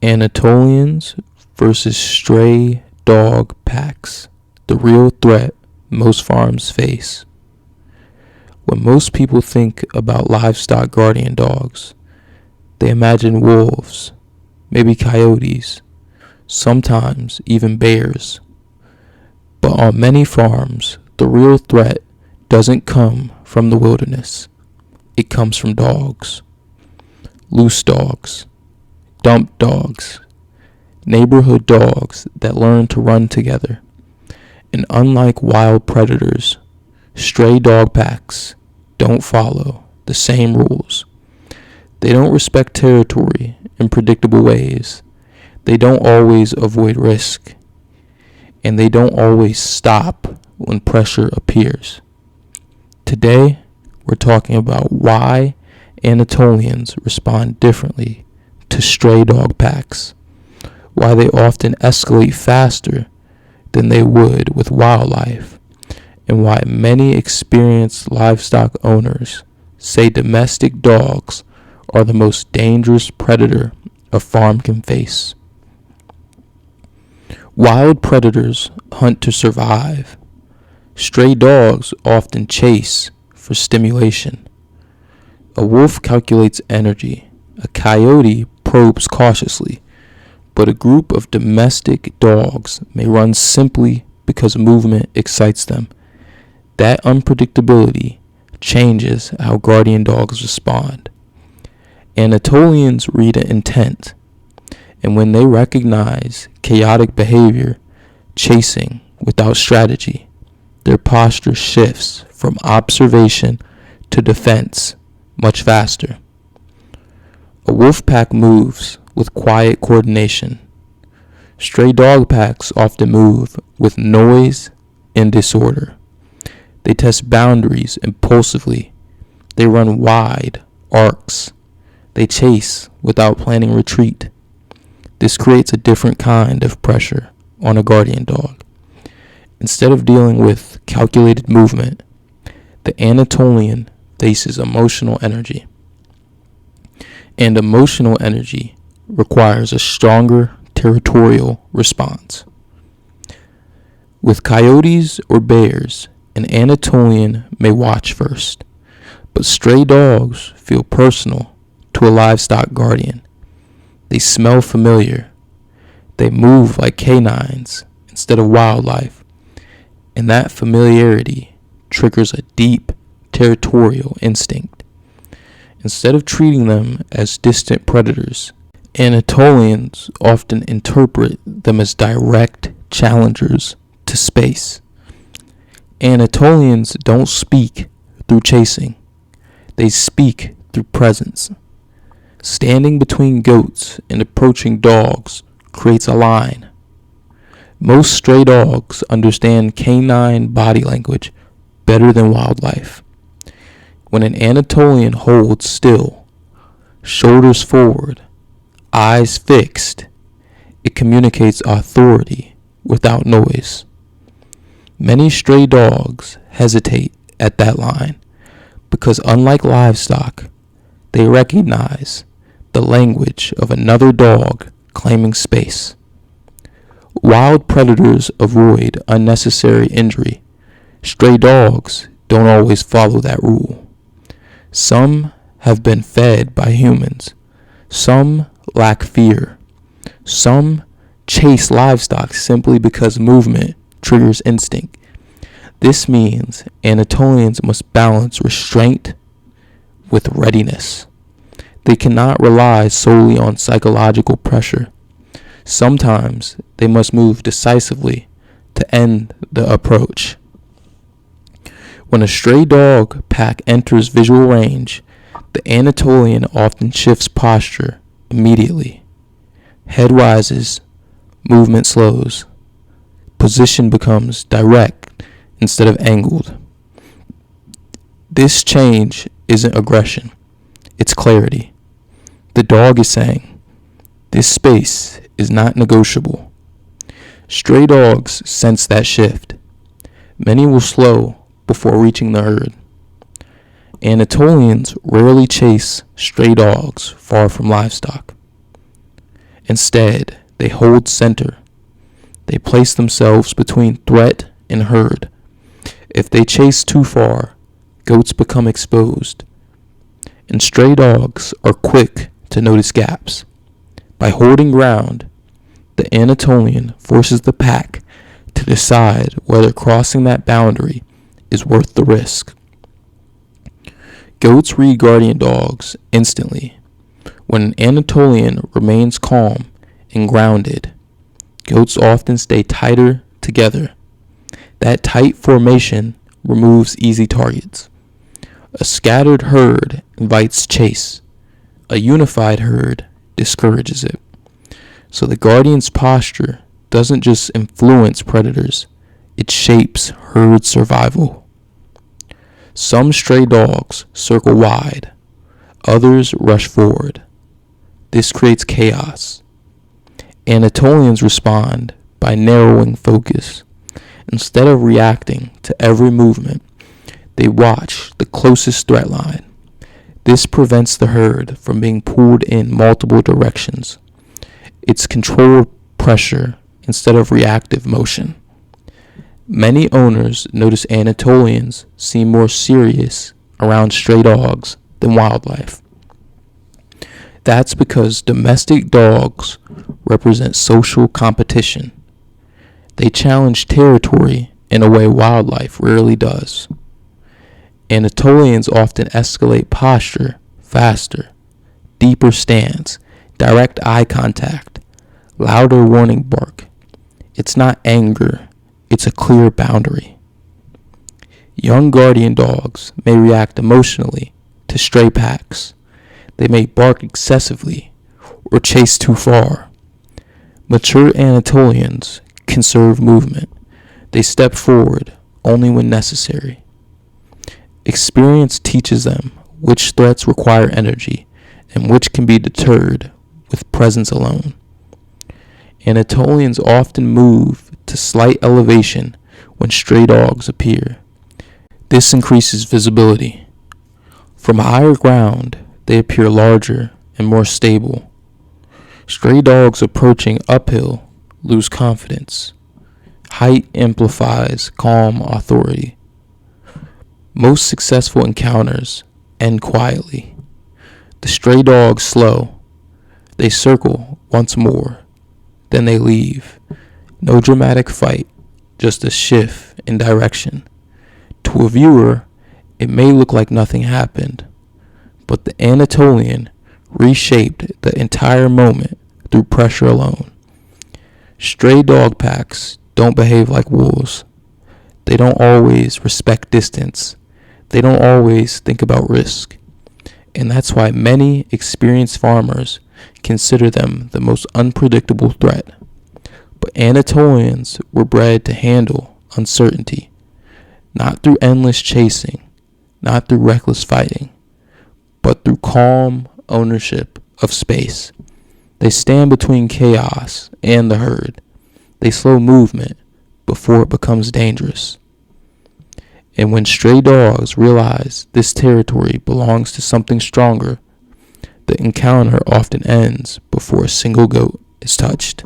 Anatolians versus stray dog packs, the real threat most farms face. When most people think about livestock guardian dogs, they imagine wolves, maybe coyotes, sometimes even bears. But on many farms, the real threat doesn't come from the wilderness. It comes from dogs. Loose dogs, dump dogs, neighborhood dogs that learn to run together. And unlike wild predators, stray dog packs don't follow the same rules. They don't respect territory in predictable ways. They don't always avoid risk. And they don't always stop when pressure appears. Today, we're talking about why Anatolians respond differently to stray dog packs, why they often escalate faster than they would with wildlife, and why many experienced livestock owners say domestic dogs are the most dangerous predator a farm can face. Wild predators hunt to survive. Stray dogs often chase for stimulation. A wolf calculates energy. A coyote probes cautiously. But a group of domestic dogs may run simply because movement excites them. That unpredictability changes how guardian dogs respond. Anatolians read intent, and when they recognize chaotic behavior, chasing without strategy, their posture shifts from observation to defense much faster. A wolf pack moves with quiet coordination. Stray dog packs often move with noise and disorder. They test boundaries impulsively. They run wide arcs. They chase without planning retreat. This creates a different kind of pressure on a guardian dog. Instead of dealing with calculated movement, the Anatolian faces emotional energy. And emotional energy requires a stronger territorial response. With coyotes or bears, an Anatolian may watch first, but stray dogs feel personal to a livestock guardian. They smell familiar. They move like canines instead of wildlife. And that familiarity triggers a deep territorial instinct. Instead of treating them as distant predators, Anatolians often interpret them as direct challengers to space. Anatolians don't speak through chasing. They speak through presence. Standing between goats and approaching dogs creates a line. Most stray dogs understand canine body language better than wildlife. When an Anatolian holds still, shoulders forward, eyes fixed, it communicates authority without noise. Many stray dogs hesitate at that line because, unlike livestock, they recognize the language of another dog claiming space. Wild predators avoid unnecessary injury. Stray dogs don't always follow that rule. Some have been fed by humans. Some lack fear. Some chase livestock simply because movement triggers instinct. This means Anatolians must balance restraint with readiness. They cannot rely solely on psychological pressure. Sometimes they must move decisively to end the approach. When a stray dog pack enters visual range, the Anatolian often shifts posture immediately. Head rises, movement slows. Position becomes direct instead of angled. This change isn't aggression, it's clarity. The dog is saying, this space is not negotiable. Stray dogs sense that shift. Many will slow before reaching the herd. Anatolians rarely chase stray dogs far from livestock. Instead, they hold center. They place themselves between threat and herd. If they chase too far, goats become exposed. And stray dogs are quick to notice gaps. By holding ground, the Anatolian forces the pack to decide whether crossing that boundary is worth the risk. Goats read guardian dogs instantly. When an Anatolian remains calm and grounded, goats often stay tighter together. That tight formation removes easy targets. A scattered herd invites chase. A unified herd discourages it. So the guardian's posture doesn't just influence predators, it shapes herd survival. Some stray dogs circle wide, others rush forward. This creates chaos. Anatolians respond by narrowing focus. Instead of reacting to every movement, they watch the closest threat line. This prevents the herd from being pulled in multiple directions. It's controlled pressure instead of reactive motion. Many owners notice Anatolians seem more serious around stray dogs than wildlife. That's because domestic dogs represent social competition. They challenge territory in a way wildlife rarely does. Anatolians often escalate posture faster, deeper stance, direct eye contact, louder warning bark. It's not anger, it's a clear boundary. Young guardian dogs may react emotionally to stray packs. They may bark excessively or chase too far. Mature Anatolians conserve movement. They step forward only when necessary. Experience teaches them which threats require energy and which can be deterred with presence alone. Anatolians often move to slight elevation when stray dogs appear. This increases visibility. From higher ground, they appear larger and more stable. Stray dogs approaching uphill lose confidence. Height amplifies calm authority. Most successful encounters end quietly. The stray dogs slow. They circle once more. Then they leave. No dramatic fight, just a shift in direction. To a viewer, it may look like nothing happened, but the Anatolian reshaped the entire moment through pressure alone. Stray dog packs don't behave like wolves. They don't always respect distance. They don't always think about risk. And that's why many experienced farmers consider them the most unpredictable threat. But Anatolians were bred to handle uncertainty, not through endless chasing, not through reckless fighting, but through calm ownership of space. They stand between chaos and the herd. They slow movement before it becomes dangerous. And when stray dogs realize this territory belongs to something stronger, the encounter often ends before a single goat is touched.